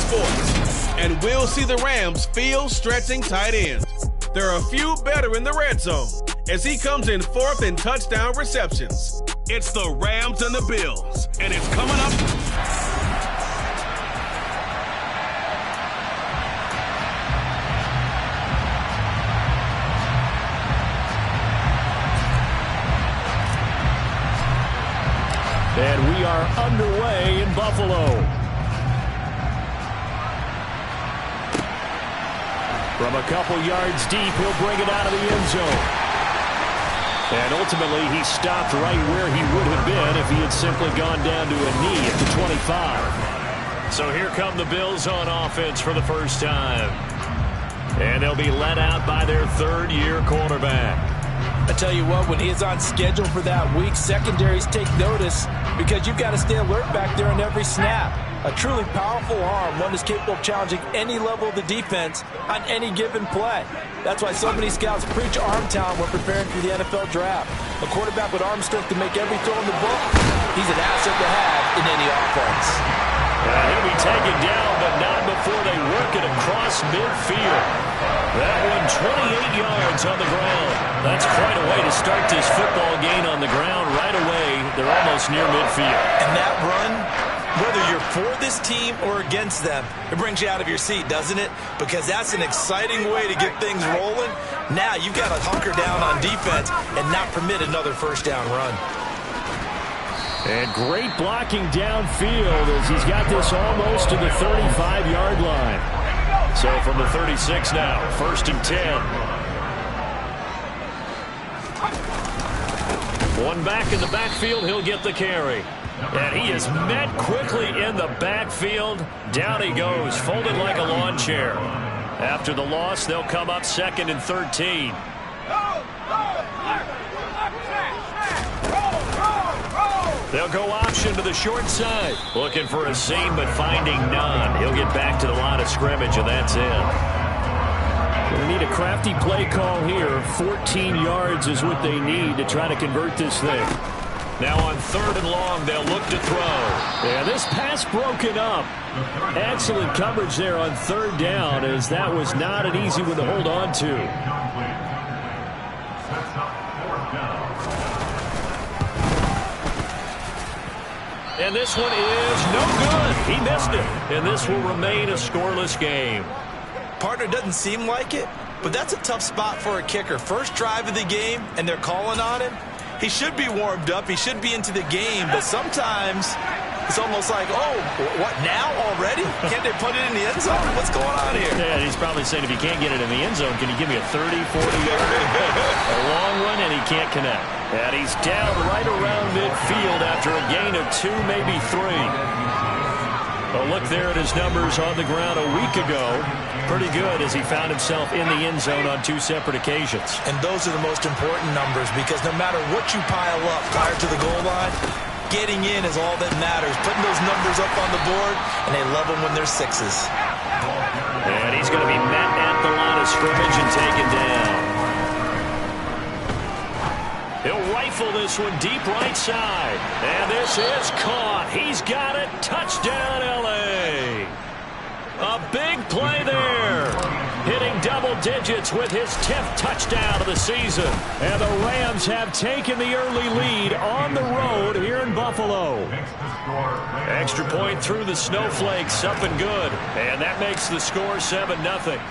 sports. And we'll see the Rams' field-stretching tight ends. There are a few better in the red zone as he comes in fourth in touchdown receptions. It's the Rams and the Bills, and it's coming up. And we are underway in Buffalo. From a couple yards deep, he'll bring it out of the end zone. And ultimately, he stopped right where he would have been if he had simply gone down to a knee at the 25. So here come the Bills on offense for the first time. And they'll be led out by their third-year quarterback. I tell you what, when he is on schedule for that week, secondaries take notice because you've got to stay alert back there on every snap. A truly powerful arm, one that's capable of challenging any level of the defense on any given play. That's why so many scouts preach arm talent when preparing for the NFL draft. A quarterback with arm strength to make every throw in the book, he's an asset to have in any offense. He'll be taken down, but not before they work it across midfield. That one 28 yards on the ground. That's quite a way to start this football game on the ground right away. They're almost near midfield. And that run, whether you're for this team or against them, it brings you out of your seat, doesn't it? Because that's an exciting way to get things rolling. Now you've got to hunker down on defense and not permit another first down run. And great blocking downfield as he's got this almost to the 35-yard line. So from the 36 now, 1st and 10. One back in the backfield, he'll get the carry. And he is met quickly in the backfield. Down he goes, folded like a lawn chair. After the loss, they'll come up 2nd and 13. They'll go option to the short side. Looking for a seam, but finding none. He'll get back to the line of scrimmage, and that's it. Going to need a crafty play call here. 14 yards is what they need to try to convert this thing. Now on 3rd and long, they'll look to throw. Yeah, this pass broken up. Excellent coverage there on 3rd down, as that was not an easy one to hold on to. And this one is no good. He missed it. And this will remain a scoreless game. Partner, doesn't seem like it, but that's a tough spot for a kicker. First drive of the game, and they're calling on him. He should be warmed up. He should be into the game, but sometimes it's almost like, oh, what, now already? Can't they put it in the end zone? What's going on here? Yeah, he's probably saying if he can't get it in the end zone, can you give me a 30, 40-yarder? A long one, and he can't connect. And he's down right around midfield after a gain of 2, maybe 3. A look there at his numbers on the ground a week ago. Pretty good as he found himself in the end zone on 2 separate occasions. And those are the most important numbers because no matter what you pile up prior to the goal line, getting in is all that matters. Putting those numbers up on the board, and they love them when they're 6s. And he's going to be met at the line of scrimmage and taken down. He'll rifle this one deep right side. And this is caught. He's got it. Touchdown, L.A. A big play there. Hitting double digits with his 10th touchdown of the season. And the Rams have taken the early lead on the road here in Buffalo. Extra point through the snowflakes. Up and good. And that makes the score 7-0.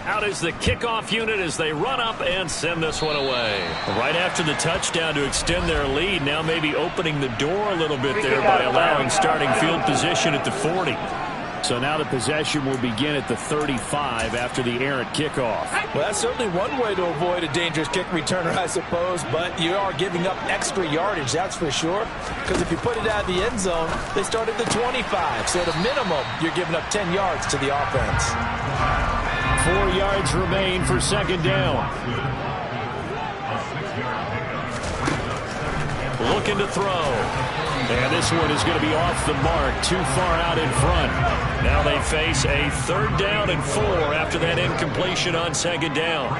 Out is the kickoff unit as they run up and send this one away. Right after the touchdown to extend their lead, now maybe opening the door a little bit there by allowing starting field position at the 40. So now the possession will begin at the 35 after the errant kickoff. Well, that's certainly one way to avoid a dangerous kick returner, I suppose, but you are giving up extra yardage, that's for sure, because if you put it out of the end zone, they start at the 25, so at a minimum, you're giving up 10 yards to the offense. 4 yards remain for 2nd down. Looking to throw. And this one is going to be off the mark, too far out in front. Now they face a 3rd down and 4 after that incompletion on 2nd down.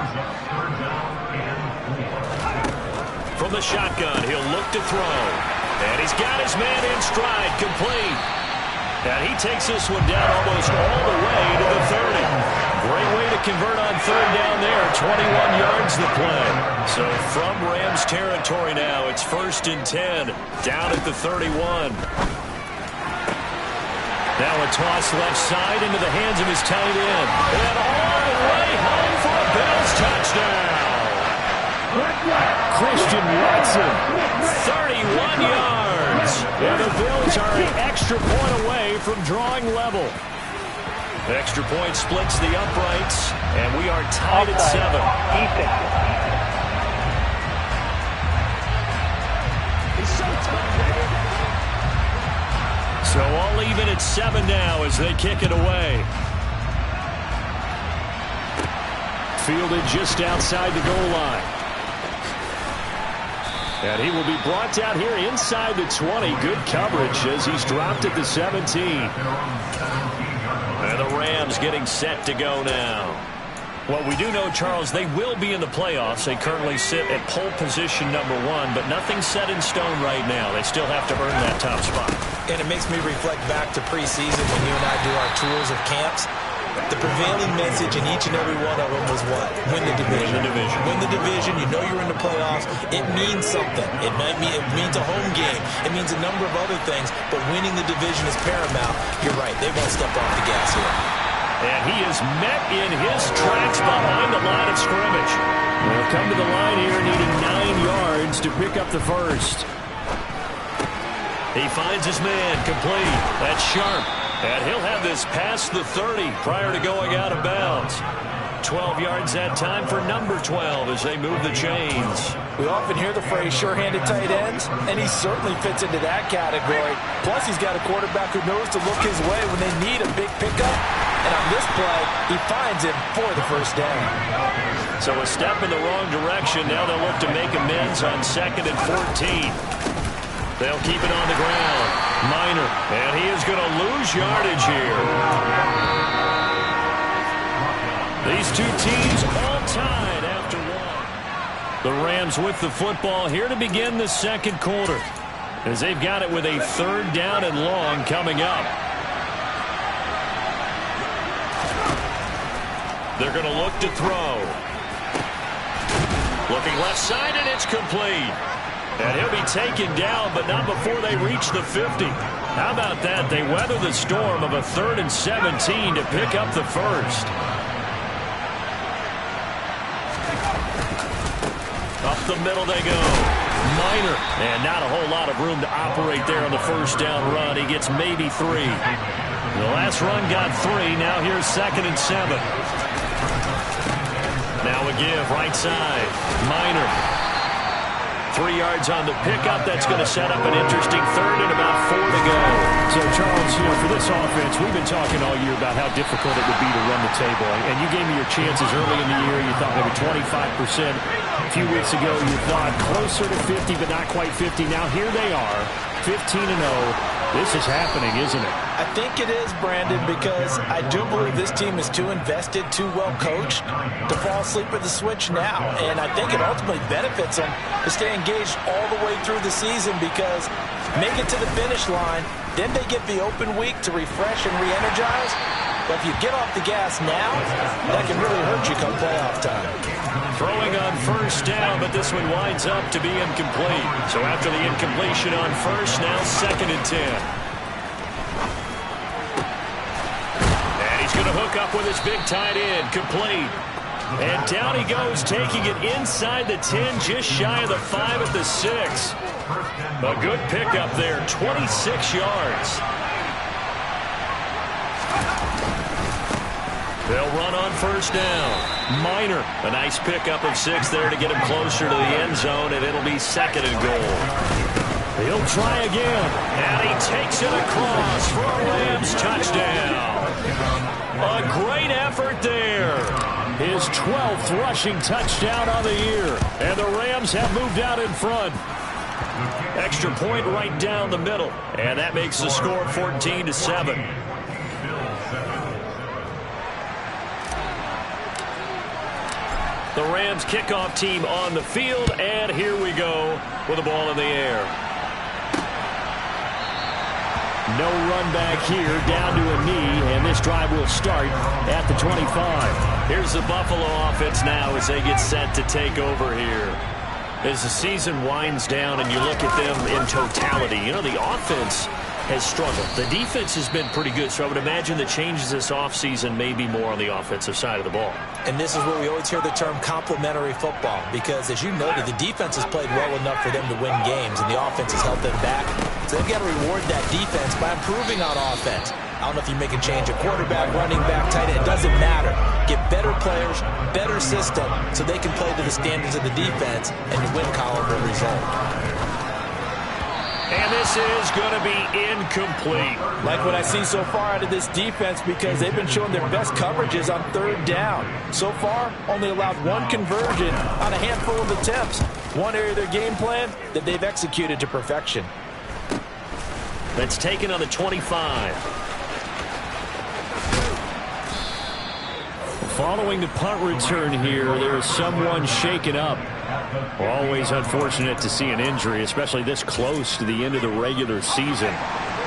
From the shotgun, he'll look to throw. And he's got his man in stride, complete. And he takes this one down almost all 21 yards the play. So from Rams territory now, it's 1st and 10, down at the 31. Now a toss left side into the hands of his tight end. And all the way home for a Bills touchdown. Christian Watson, 31 yards. And the Bills are an extra point away from drawing level. The extra point splits the uprights, and we are tied at 7. So all even at 7 now as they kick it away. Fielded just outside the goal line. And he will be brought down here inside the 20. Good coverage as he's dropped at the 17. And the Rams getting set to go now. Well, we do know, Charles, they will be in the playoffs. They currently sit at pole position number 1, but nothing's set in stone right now. They still have to earn that top spot. And it makes me reflect back to preseason when you and I do our tours of camps. The prevailing message in each and every one of them was what? Win the division. Win the division. Win the division. You know you're in the playoffs. It means something. It means a home game. It means a number of other things, but winning the division is paramount. You're right. They won't step off the gas here. And he is met in his tracks behind the line of scrimmage. They'll come to the line here needing 9 yards to pick up the first. He finds his man complete. That's Sharp. And he'll have this past the 30 prior to going out of bounds. 12 yards that time for number 12 as they move the chains. We often hear the phrase sure-handed tight ends, and he certainly fits into that category. Plus, he's got a quarterback who knows to look his way when they need a big pickup. And on this play, he finds him for the first down. So a step in the wrong direction. Now they'll look to make amends on 2nd and 14. They'll keep it on the ground. Minor, and he is going to lose yardage here. These two teams all tied after 1. The Rams with the football here to begin the second quarter, as they've got it with a 3rd down and long coming up. They're going to look to throw. Looking left side, and it's complete. And he'll be taken down, but not before they reach the 50. How about that? They weather the storm of a 3rd and 17 to pick up the first. Up the middle they go. Minor. And not a whole lot of room to operate there on the first down run. He gets maybe 3. The last run got 3. Now here's 2nd and 7. Now a give right side. Minor. 3 yards on the pickup. That's going to set up an interesting 3rd and about 4 to go. So, Charles, for this offense, we've been talking all year about how difficult it would be to run the table. And you gave me your chances early in the year. You thought maybe 25%. A few weeks ago, you thought closer to 50, but not quite 50. Now here they are, 15-0. This is happening, isn't it? I think it is, Brandon, because I do believe this team is too invested, too well coached to fall asleep at the switch now. And I think it ultimately benefits them to stay engaged all the way through the season, because make it to the finish line, then they get the open week to refresh and re-energize. But if you get off the gas now, that can really hurt you come playoff time. Throwing on first down, but this one winds up to be incomplete. So after the incompletion on first, now 2nd and 10. And he's going to hook up with his big tight end, complete. And down he goes, taking it inside the 10, just shy of the 5 at the 6. A good pickup there, 26 yards. They'll run on first down. Minor, a nice pickup of 6 there to get him closer to the end zone, and it'll be 2nd and goal. He'll try again, and he takes it across for a Rams touchdown. A great effort there. His 12th rushing touchdown on the year, and the Rams have moved out in front. Extra point right down the middle, and that makes the score 14-7. The Rams kickoff team on the field, and here we go with the ball in the air. No run back here, down to a knee, and this drive will start at the 25. Here's the Buffalo offense now as they get set to take over here. As the season winds down and you look at them in totality, you know, the offense has struggled. The defense has been pretty good, so I would imagine the changes this offseason may be more on the offensive side of the ball. And this is where we always hear the term complementary football, because as you noted, the defense has played well enough for them to win games, and the offense has held them back. So they've got to reward that defense by improving on offense. I don't know if you make a change at quarterback, running back, tight end. It doesn't matter. Get better players, better system, so they can play to the standards of the defense, and you win column or result. And this is going to be incomplete. Like what I see so far out of this defense, because they've been showing their best coverages on third down. So far, only allowed one conversion on a handful of attempts. One area of their game plan that they've executed to perfection. That's taken on the 25. Following the punt return here, there is someone shaken up. Always unfortunate to see an injury, especially this close to the end of the regular season.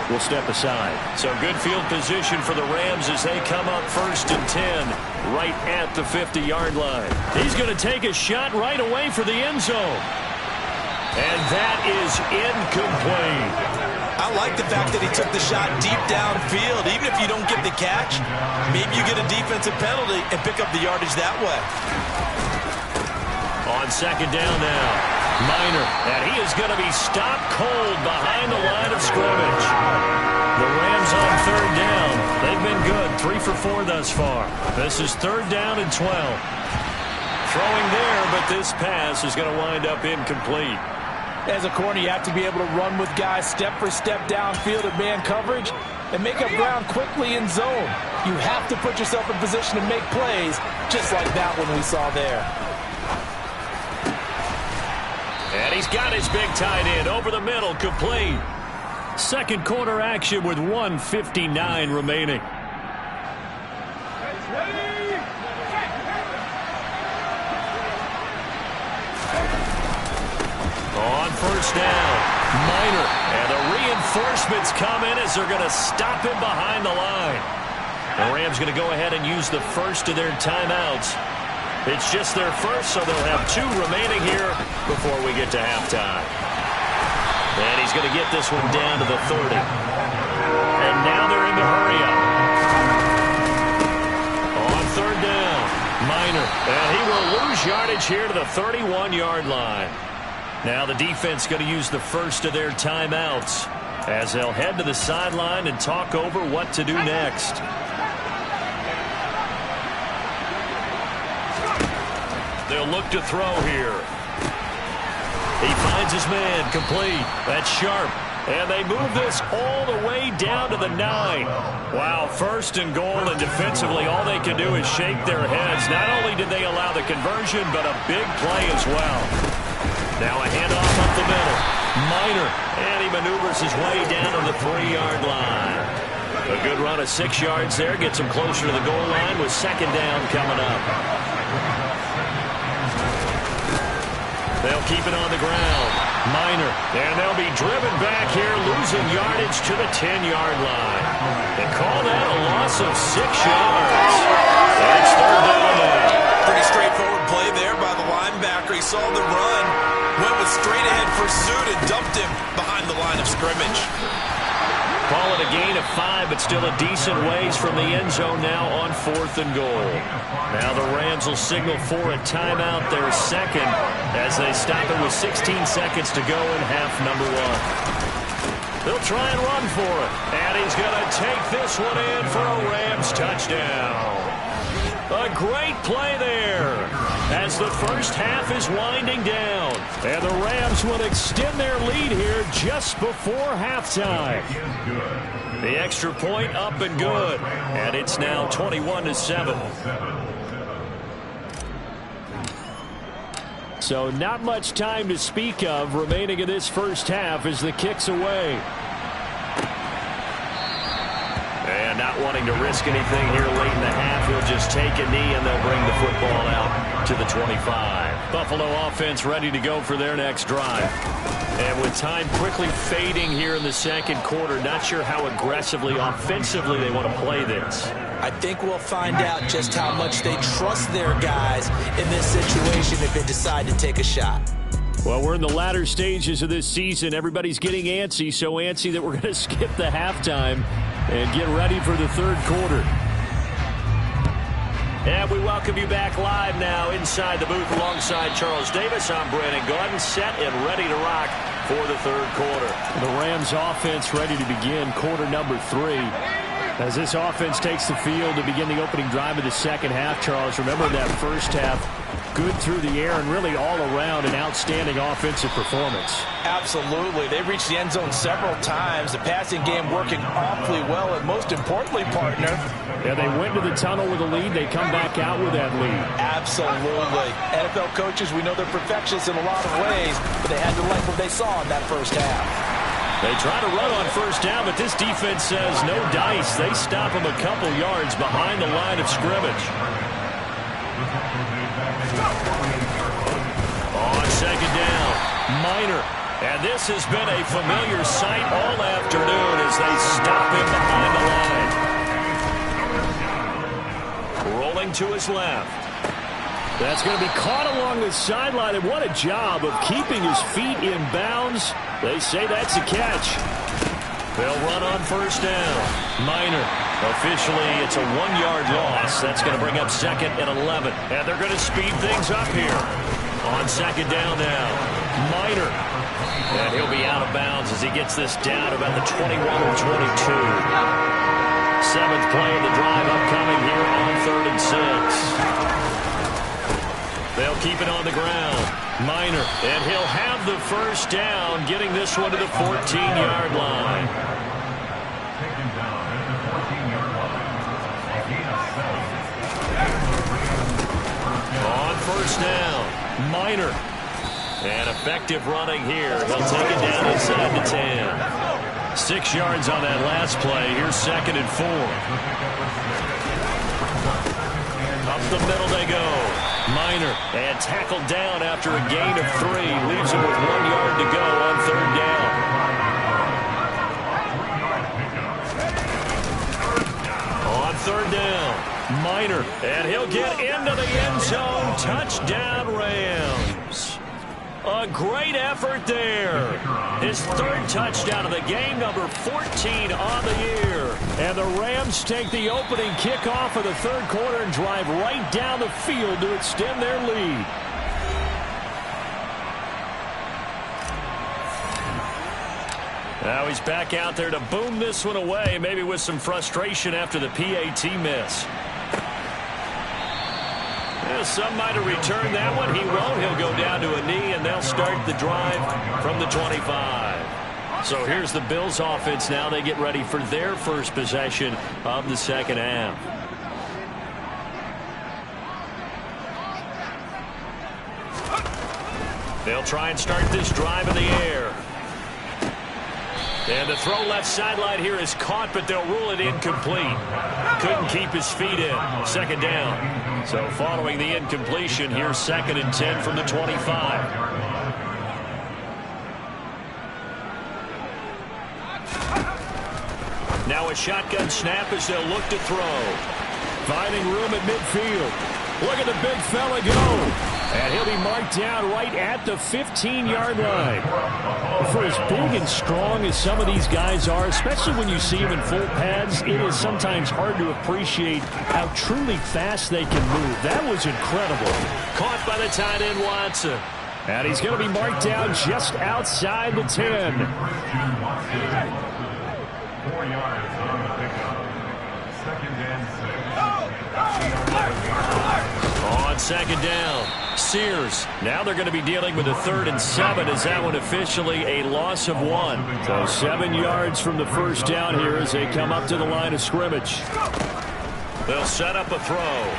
We'll step aside. So good field position for the Rams as they come up 1st and 10 right at the 50-yard line. He's going to take a shot right away for the end zone. And that is incomplete. I like the fact that he took the shot deep downfield. Even if you don't get the catch, maybe you get a defensive penalty and pick up the yardage that way. On 2nd down now, Minor, and he is going to be stopped cold behind the line of scrimmage. The Rams on 3rd down. They've been good, 3 for 4 thus far. This is 3rd down and 12. Throwing there, but this pass is going to wind up incomplete. As a corner, you have to be able to run with guys step for step downfield at man coverage and make up ground quickly in zone. You have to put yourself in position to make plays, just like that one we saw there. And he's got his big tight end over the middle, complete. Second quarter action with 1:59 remaining. On 1st down, Minor, and the reinforcements come in as they're going to stop him behind the line. The Rams going to go ahead and use the first of their timeouts. It's just their first, so they'll have 2 remaining here before we get to halftime. And he's going to get this one down to the 30. And now they're in the hurry up. On 3rd down, Minor, and he will lose yardage here to the 31-yard line. Now the defense going to use the first of their timeouts as they'll head to the sideline and talk over what to do next. They'll look to throw here. He finds his man, complete. That's sharp. And they move this all the way down to the 9. Wow, 1st and goal, and defensively all they can do is shake their heads. Not only did they allow the conversion, but a big play as well. Now a handoff up the middle. Minor, and he maneuvers his way down to the 3-yard line. A good run of 6 yards there. Gets him closer to the goal line with 2nd down coming up. They'll keep it on the ground. Minor, and they'll be driven back here, losing yardage to the 10-yard line. They call that a loss of 6 yards. That's 3rd down now. Pretty straightforward play there by the linebacker. He saw the run, went with straight-ahead pursuit, and dumped him behind the line of scrimmage. Call it a gain of 5, but still a decent ways from the end zone now on 4th and goal. Now the Rams will signal for a timeout, their second, as they stop it with 16 seconds to go in half number 1. They'll try and run for it, and he's going to take this one in for a Rams touchdown. A great play there as the first half is winding down. And the Rams will extend their lead here just before halftime. The extra point up and good. And it's now 21-7. So not much time to speak of remaining in this first half as the kick's away. And not wanting to risk anything here late in the half, he'll just take a knee and they'll bring the football out to the 25. Buffalo offense ready to go for their next drive. And with time quickly fading here in the second quarter, not sure how aggressively, offensively they want to play this. I think we'll find out just how much they trust their guys in this situation if they decide to take a shot. Well, we're in the latter stages of this season. Everybody's getting antsy, so antsy that we're going to skip the halftime and get ready for the third quarter. And we welcome you back live now inside the booth alongside Charles Davis. I'm Brandon Gaudin, set and ready to rock for the third quarter. The Rams offense ready to begin quarter number 3. As this offense takes the field to begin the opening drive of the second half, Charles, remember that first half, good through the air and really all around an outstanding offensive performance. Absolutely. They reached the end zone several times. The passing game working awfully well, and most importantly, partner. Yeah, they went to the tunnel with a lead. They come back out with that lead. Absolutely. NFL coaches, we know they're perfectionists in a lot of ways, but they had to like what they saw in that first half. They try to run on first down, but this defense says no dice. They stop them a couple yards behind the line of scrimmage. On second down, Minor. And this has been a familiar sight all afternoon as they stop him behind the line. Rolling to his left. That's going to be caught along the sideline, and what a job of keeping his feet in bounds. They say that's a catch. They'll run on first down. Minor. Officially, it's a 1-yard loss. That's going to bring up second and 11. And they're going to speed things up here. On second down now. Minor. And he'll be out of bounds as he gets this down about the 21 or 22. 7th play of the drive upcoming here on 3rd and 6. They'll keep it on the ground. Minor. And he'll have the first down, getting this one to the 14-yard line. On first down, Minor. And effective running here. He'll take it down inside the 10. 6 yards on that last play. Here's 2nd and 4. Up the middle they go. Minor. And tackled down after a gain of 3. Leaves him with 1 yard to go on 3rd down. On 3rd down, Minor. And he'll get into the end zone. Touchdown, Rams. A great effort there. His 3rd touchdown of the game, number 14 on the year. And the Rams take the opening kickoff of the 3rd quarter and drive right down the field to extend their lead. Now he's back out there to boom this one away, maybe with some frustration after the PAT miss. Some might have returned that one. He won't. He'll go down to a knee, and they'll start the drive from the 25. So here's the Bills offense now. They get ready for their first possession of the second half. They'll try and start this drive in the air. And the throw left sideline here is caught, but they'll rule it incomplete. Couldn't keep his feet in. 2nd down. So following the incompletion, here's 2nd and 10 from the 25. Now a shotgun snap as they'll look to throw. Finding room at midfield. Look at the big fella go. And he'll be marked down right at the 15-yard line. For as big and strong as some of these guys are, especially when you see them in full pads, it is sometimes hard to appreciate how truly fast they can move. That was incredible. Caught by the tight end, Watson. And he's going to be marked down just outside the 10. 4 yards on the pickup. 2nd and 6. On 2nd down, Sears. Now they're going to be dealing with a 3rd and 7 as that one officially a loss of 1. So 7 yards from the first down here as they come up to the line of scrimmage. They'll set up a throw.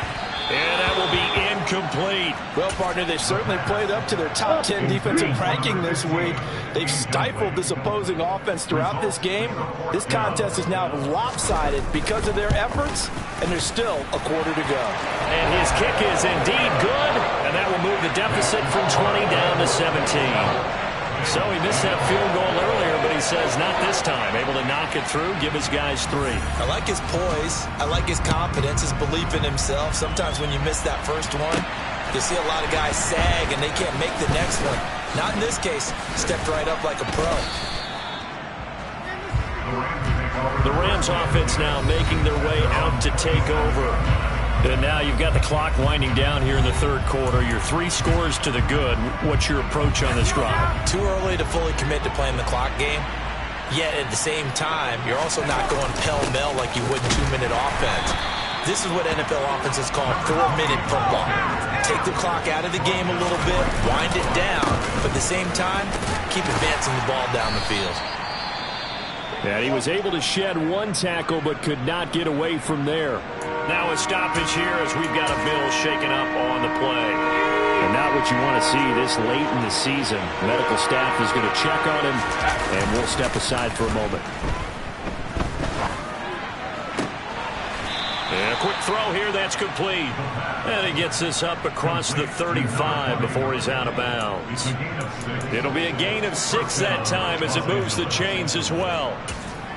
And that will be incomplete. Well, partner, they've certainly played up to their top 10 defensive ranking this week. They've stifled this opposing offense throughout this game. This contest is now lopsided because of their efforts, and there's still a quarter to go. And his kick is indeed good, and that will move the deficit from 20 down to 17. So he missed that field goal earlier, but he says not this time. Able to knock it through, give his guys 3. I like his poise. I like his confidence, his belief in himself. Sometimes when you miss that first one, you see a lot of guys sag and they can't make the next one. Not in this case. Stepped right up like a pro. The Rams offense now making their way out to take over. And now you've got the clock winding down here in the third quarter. You're 3 scores to the good. What's your approach on this drive? Too early to fully commit to playing the clock game. Yet at the same time, you're also not going pell-mell like you would in 2-minute offense. This is what NFL offenses call 4-minute football. Take the clock out of the game a little bit, wind it down, but at the same time, keep advancing the ball down the field. And he was able to shed 1 tackle but could not get away from there. Now a stoppage here as we've got a Bill shaken up on the play. And not what you want to see this late in the season. Medical staff is going to check on him, and we'll step aside for a moment. And a quick throw here, that's complete. And he gets this up across the 35 before he's out of bounds. It'll be a gain of 6 that time as it moves the chains as well.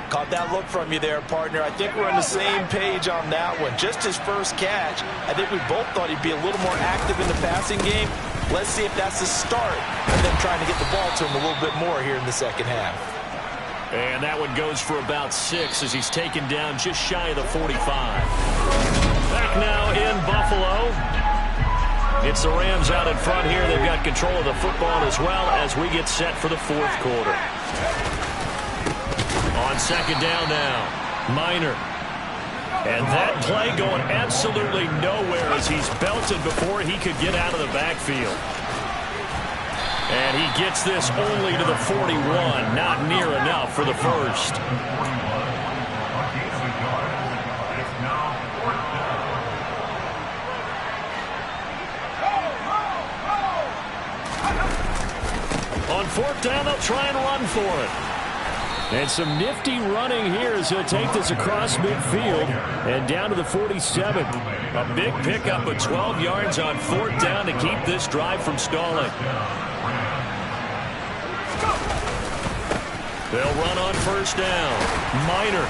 Caught that look from you there, partner. I think we're on the same page on that one. Just his first catch. I think we both thought he'd be a little more active in the passing game. Let's see if that's the start of them trying to get the ball to him a little bit more here in the second half. And that one goes for about 6 as he's taken down just shy of the 45. Back now in Buffalo. It's the Rams out in front here. They've got control of the football as well as we get set for the fourth quarter. On second down now, Minor. And that play going absolutely nowhere as he's belted before he could get out of the backfield. And he gets this only to the 41, not near enough for the first. On fourth down, they'll try and run for it. And some nifty running here as he'll take this across midfield and down to the 47. A big pickup of 12 yards on fourth down to keep this drive from stalling. They'll run on first down. Minor.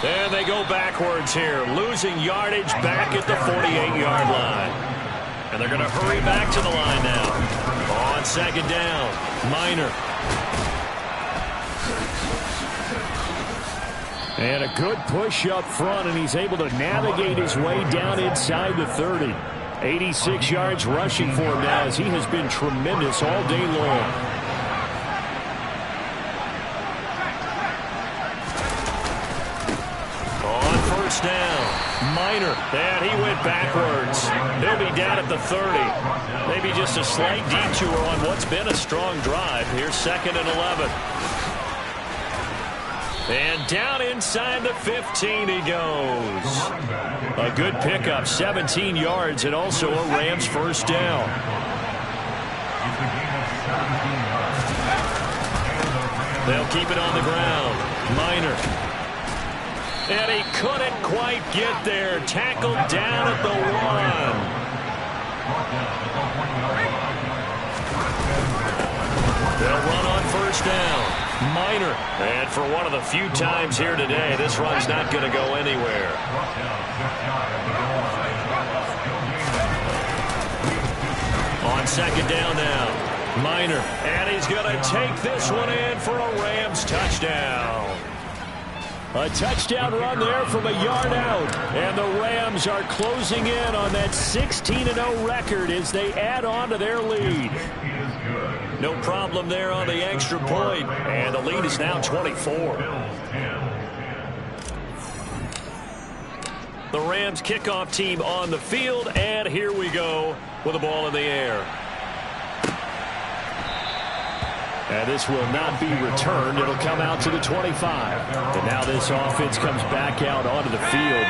And they go backwards here, losing yardage back at the 48-yard line. And they're going to hurry back to the line now. On second down, Minor. And a good push up front, and he's able to navigate his way down inside the 30. 86 yards rushing for him now as he has been tremendous all day long. On first down, Minor. And he went backwards. He'll be down at the 30. Maybe just a slight detour on what's been a strong drive. Here's second and 11. And down inside the 15 he goes. A good pickup, 17 yards, and also a Rams first down. They'll keep it on the ground. Minor. And he couldn't quite get there. Tackled down at the 1. They'll run on first down. Minor. And for one of the few times here today, this run's not going to go anywhere. On second down now, Minor. And he's going to take this one in for a Rams touchdown. A touchdown run there from a yard out. And the Rams are closing in on that 16-0 record as they add on to their lead. No problem there on the extra point, and the lead is now 24. The Rams kickoff team on the field, and here we go with the ball in the air. And this will not be returned. It'll come out to the 25. And now this offense comes back out onto the field.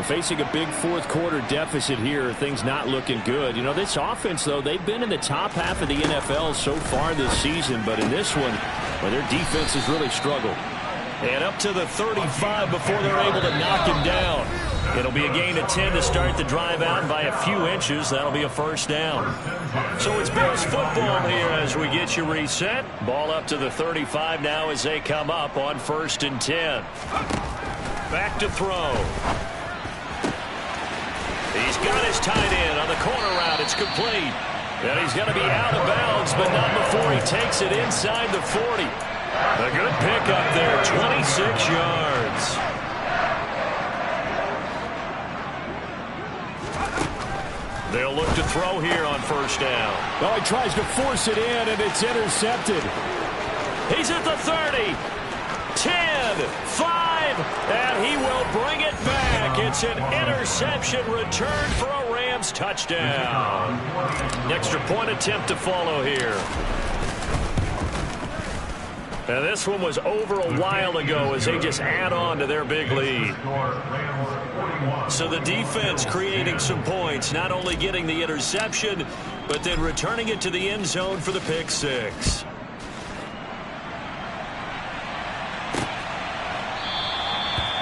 Facing a big fourth quarter deficit here, things not looking good. You know, this offense, though, they've been in the top half of the NFL so far this season, but in this one, well, their defense has really struggled. And up to the 35 before they're able to knock him down. It'll be a gain of 10 to start the drive out by a few inches. That'll be a first down. So it's Bills football here as we get you reset. Ball up to the 35 now as they come up on 1st and 10. Back to throw. He's got his tight end on the corner route. It's complete. And he's going to be out of bounds, but not before he takes it inside the 40. A good pickup there, 26 yards. They'll look to throw here on 1st down. Oh, he tries to force it in, and it's intercepted. He's at the 30. 10, 5, and he will bring it back. It's an interception return for a Rams touchdown. An extra point attempt to follow here. And this one was over a while ago as they just add on to their big lead. So the defense creating some points, not only getting the interception, but then returning it to the end zone for the pick six.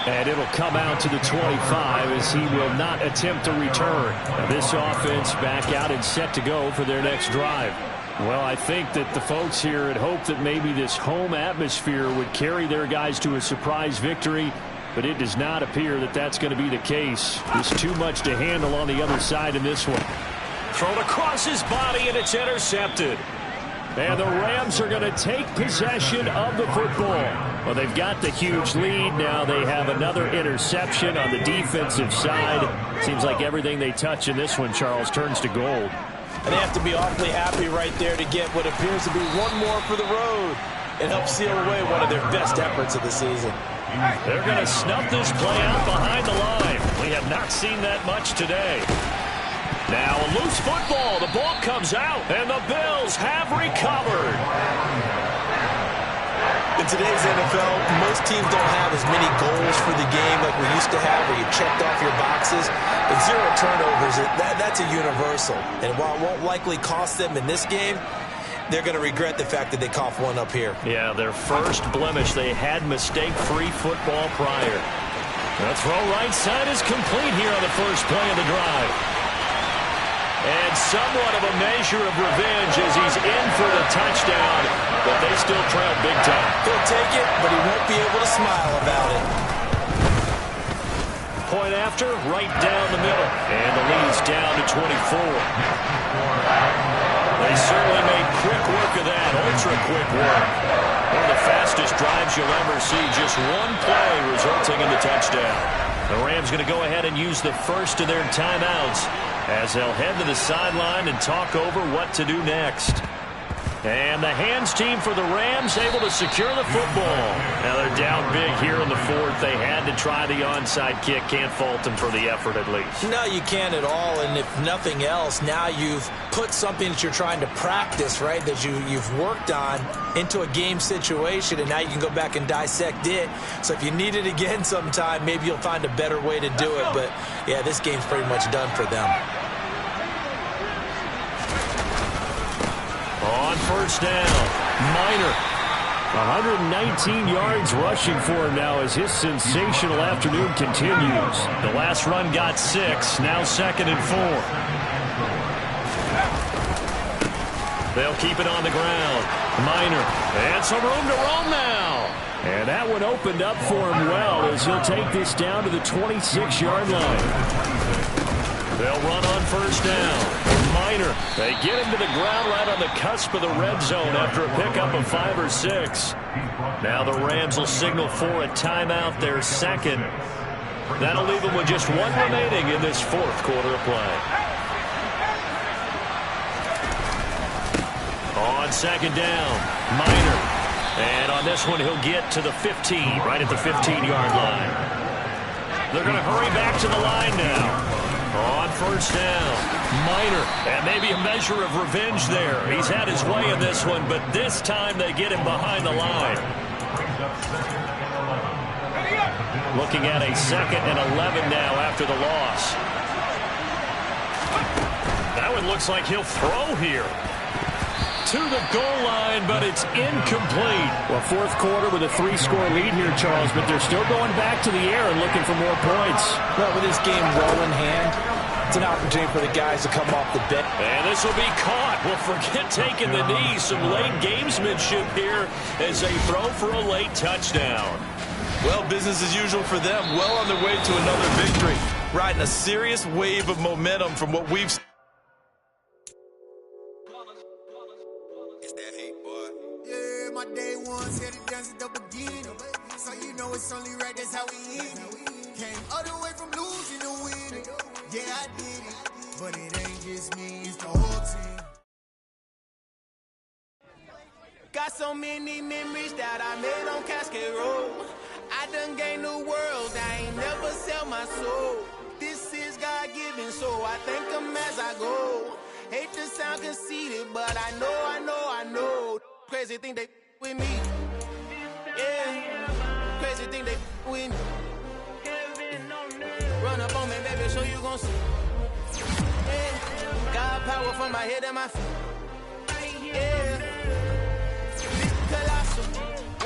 And it'll come out to the 25 as he will not attempt to return. Now this offense back out and set to go for their next drive. Well, I think that the folks here had hoped that maybe this home atmosphere would carry their guys to a surprise victory, but it does not appear that that's going to be the case. There's too much to handle on the other side in this one. Thrown across his body, and it's intercepted. And the Rams are going to take possession of the football. Well, they've got the huge lead. Now they have another interception on the defensive side. Seems like everything they touch in this one, Charles, turns to gold. And they have to be awfully happy right there to get what appears to be one more for the road and help seal away one of their best efforts of the season. They're going to snuff this play out behind the line. We have not seen that much today. Now a loose football. The ball comes out, and the Bills have recovered. In today's NFL, most teams don't have as many goals for the game like we used to have, where you checked off your boxes. But 0 turnovers, that's a universal. And while it won't likely cost them in this game, they're going to regret the fact that they coughed one up here. Yeah, their first blemish. They had mistake-free football prior. The throw right side is complete here on the first play of the drive. And somewhat of a measure of revenge as he's in for the touchdown, but they still trail big time. He'll take it, but he won't be able to smile about it. Point after, right down the middle. And the lead's down to 24. They certainly made quick work of that, ultra-quick work. One of the fastest drives you'll ever see, just one play resulting in the touchdown. The Rams going to go ahead and use the first of their timeouts as they'll head to the sideline and talk over what to do next. And the hands team for the Rams able to secure the football. Now they're down big here in the fourth. They had to try the onside kick. Can't fault them for the effort at least. No, you can't at all. And if nothing else, now you've put something that you're trying to practice, right, that you've worked on into a game situation, and now you can go back and dissect it. So if you need it again sometime, maybe you'll find a better way to do it. But, yeah, this game's pretty much done for them. On first down, Minor. 119 yards rushing for him now as his sensational afternoon continues. The last run got 6, now 2nd and 4. They'll keep it on the ground. Minor, and some room to roam now. And that one opened up for him well as he'll take this down to the 26-yard line. They'll run on first down. Minor, they get him to the ground right on the cusp of the red zone after a pickup of 5 or 6. Now the Rams will signal for a timeout, their second. That'll leave them with just 1 remaining in this fourth quarter of play. On second down, Minor. And on this one, he'll get to the 15, right at the 15-yard line. They're going to hurry back to the line now. On first down, Minor, and maybe a measure of revenge there. He's had his way in this one, but this time they get him behind the line. Looking at a 2nd and 11 now after the loss. That one looks like he'll throw here. To the goal line, but it's incomplete. Well, 4th quarter with a 3-score lead here, Charles, but they're still going back to the air and looking for more points. Well, with this game well in hand, it's an opportunity for the guys to come off the bench. And this will be caught. Well, forget taking the knee. Some late gamesmanship here as they throw for a late touchdown. Well, business as usual for them. Well on their way to another victory. Riding a serious wave of momentum from what we've seen. My day one said it dance at the beginning. So you know it's only right, that's how we end it. Came all the way from losing to winning. Yeah, I did it. But it ain't just me, it's the whole team. Got so many memories that I made on Cascade Road. I done gained the world, I ain't never sell my soul. This is God-given, so I thank him as I go. Hate to sound conceited, but I know. Crazy thing they with me. Yeah, crazy thing they with me. Run up on me, baby, so you gon' see. Yeah, God power from my head and my feet. Yeah, this colossal.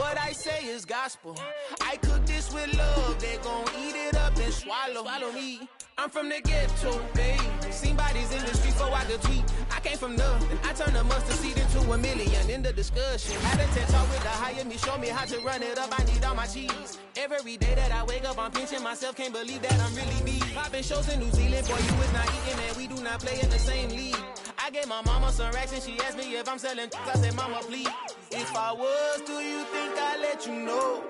What I say is gospel. I cook this with love, they gon' eat it up and swallow me. I'm from the ghetto, babe. Seen bodies in the street before I could tweet. I came from nothing. I turned a mustard seed into $1 million in the discussion. Had a TED talk with the higher me, show me how to run it up. I need all my cheese. Every day that I wake up, I'm pinching myself. Can't believe that I'm really me. Popping shows in New Zealand, boy, you is not eating, man. We do not play in the same league. I gave my mama some racks and she asked me if I'm selling. I said, mama, please. If I was, do you think I'd let you know?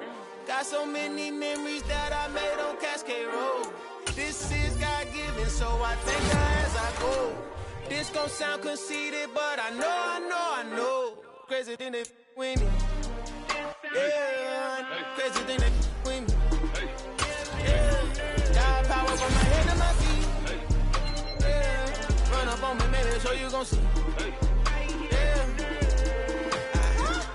Got so many memories that I made on Cascade Road. This is God-given, so I thank her as I go. This gon' sound conceited, but I know. Crazy thing they with me. Yeah, crazy thing they with me. Yeah, God power from my head to my feet. Yeah, run up on me, baby, so you gon' see.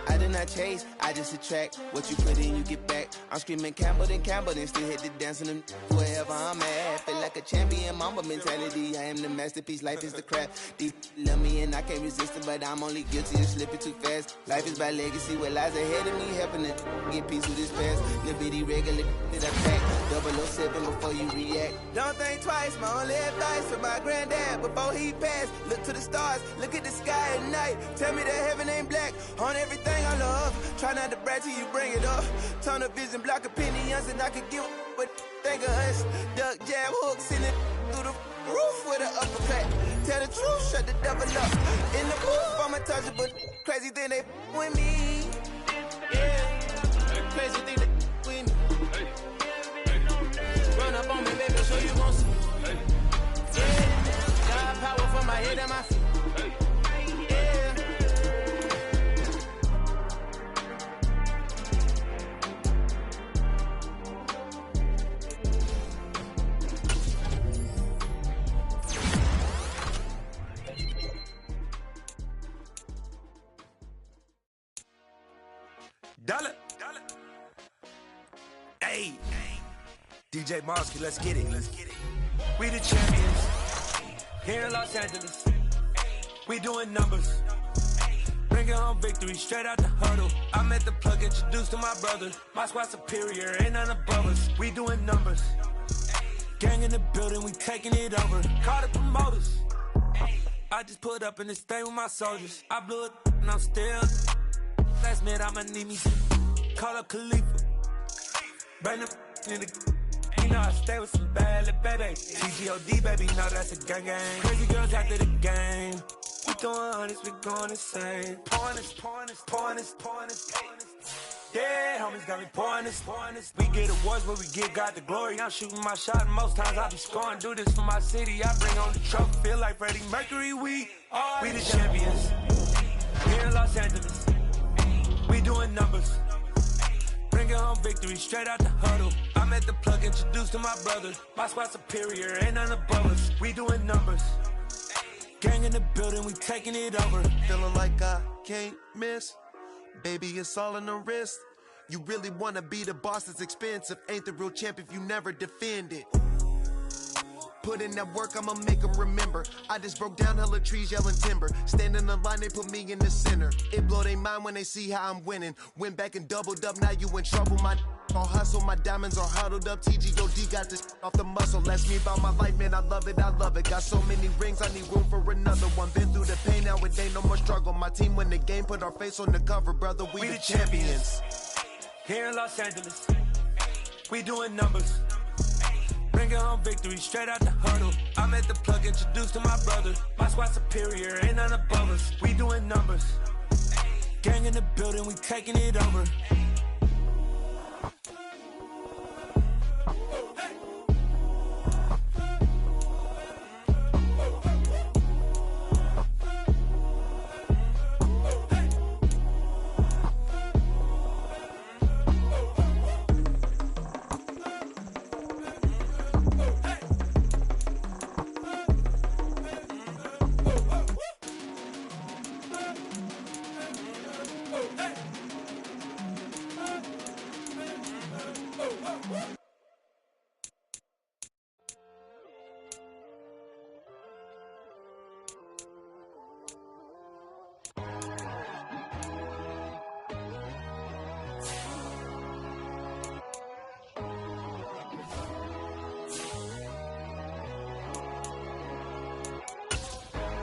I did not chase, I just attract. What you put in, you get back. I'm screaming Campbell, then still hit the dancing them wherever I'm at. Feel like a champion, mamba mentality. I am the masterpiece, life is the crap. Deep love me and I can't resist it, but I'm only guilty of slipping too fast. Life is by legacy, what lies ahead of me, helping to get peace with this past. Little bitty regular that I pack. 007 before you react. Don't think twice, my only advice for my granddad before he passed. Look to the stars, look at the sky at night. Tell me that heaven ain't black on everything I love. Try not to brag till you bring it up. Tunnel vision, block opinions, and I could give but think of us. Duck jab hooks in it through the roof with an uppercut. Tell the truth, shut the devil up. In the booth, I'm untouchable. Crazy thing they with me. Yeah, crazy thing they with me. Run up on me, baby, so you gon' see. Yeah, got power from my head and my feet. Dollar. Hey. DJ Mosky, let's get it. We the champions. Here in Los Angeles. We doing numbers. Bringing home victory straight out the huddle. I met the plug, introduced to my brother. My squad superior, ain't none above us. We doing numbers. Gang in the building, we taking it over. Call the promoters. I just put up in this thing with my soldiers. I blew it and I'm still. Last minute, I'ma need me some. Call up Khalifa. Bring them in the. You know I stay with some bad little baby. TGOD, baby, know that's a gang gang. Crazy girls after the game. We throwing hundreds, we going insane. Pouring this. Yeah, homies got me pouring this. We get awards, but we give God the glory. I'm shooting my shot, and most times I be scoring. Do this for my city, I bring on the trophy. Feel like Freddie Mercury, we the champions. Here in Los Angeles. We doing numbers. Bringing home victory straight out the huddle. I met the plug, introduced to my brother. My squad superior, ain't none above us. We doing numbers. Gang in the building, we taking it over. Feeling like I can't miss. Baby, it's all in the wrist. You really wanna be the boss, it's expensive. Ain't the real champ if you never defend it. Put in that work, I'ma make them remember. I just broke down hella trees, yelling timber. Stand in the line, they put me in the center. It blow their mind when they see how I'm winning. Went back and doubled up, now you in trouble. My all hustle, my diamonds are huddled up. TGOD got this off the muscle. Ask me about my life, man, I love it, I love it. Got so many rings, I need room for another one. Been through the pain, now it ain't no more struggle. My team win the game, put our face on the cover, brother. We the champions. Here in Los Angeles, we doing numbers. Bringing home victory straight out the huddle. I'm at the plug, introduced to my brother. My squad superior, ain't none above us. We doing numbers. Gang in the building, we taking it over.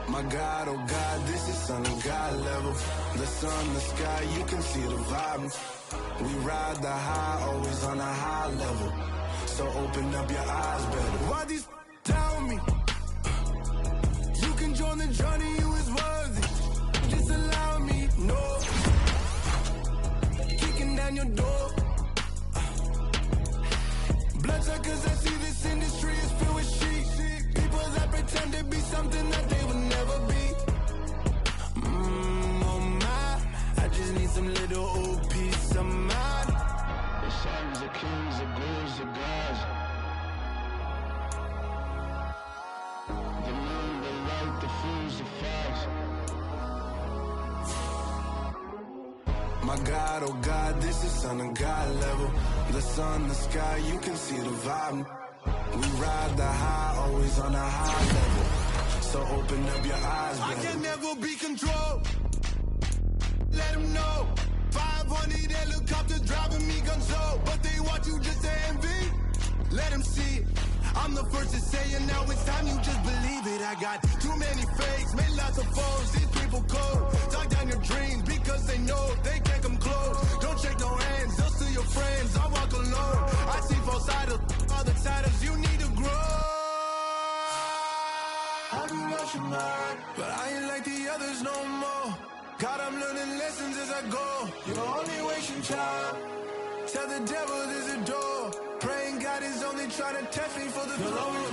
My God, oh God, this is Son of God level. The sun, the sky, you can see the vibe. We ride the high, always on a high level. So open up your eyes better. Why these tell me? You can join the journey, you is worthy. Just allow me, no. Kicking down your door. Bloodsuckers, I see this industry is filled with sheep. People that pretend to be something that they would never be. Oh my, I just need some little old peace of mind. The sons of kings, the ghouls, the gods. The moon, the light, the fools, the facts. My God, oh God, this is Son of God level. The sun, the sky, you can see the vibe. We ride the high, always on a high level. So open up your eyes, baby. I can never be controlled. Let them know. 500 helicopters driving me gonzo. But they want you just to envy. Let them see it. I'm the first to say it, now it's time you just believe it. I got too many fakes, made lots of foes. These people cold. Talk down your dreams because they know they can't come close. Don't shake no hands, they'll steal your friends. I walk alone. I see false idols, other titles, you need to grow. I do lost your mind, but I ain't like the others no more. God, I'm learning lessons as I go. You're only wasting time. Tell the devil there's a door. Praying God is only trying to test me for the glory.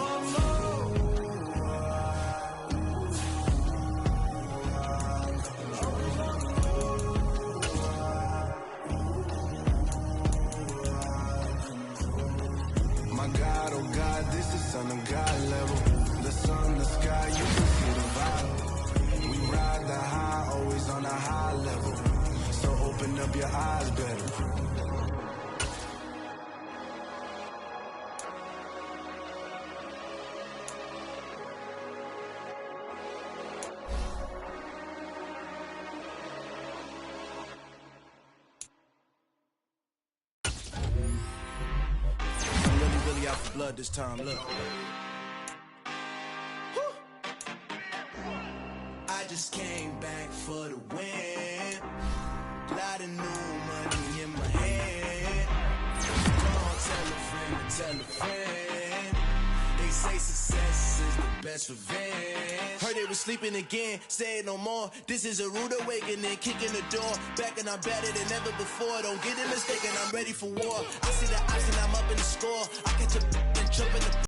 My God, oh God, this is Son of God level. The sun, the sky, you can see the vibe. We ride the high, always on a high level. So open up your eyes better. Out for blood this time, look. I just came back for the win. Lot of new money in my hand. Go on, tell a friend. They say success is the best revenge. Heard they was sleeping again, say it no more. This is a rude awakening, kicking the door. Back and I'm better than ever before. Don't get it mistaken, I'm ready for war. I see the option, I'm up in the score. I catch a and jump in the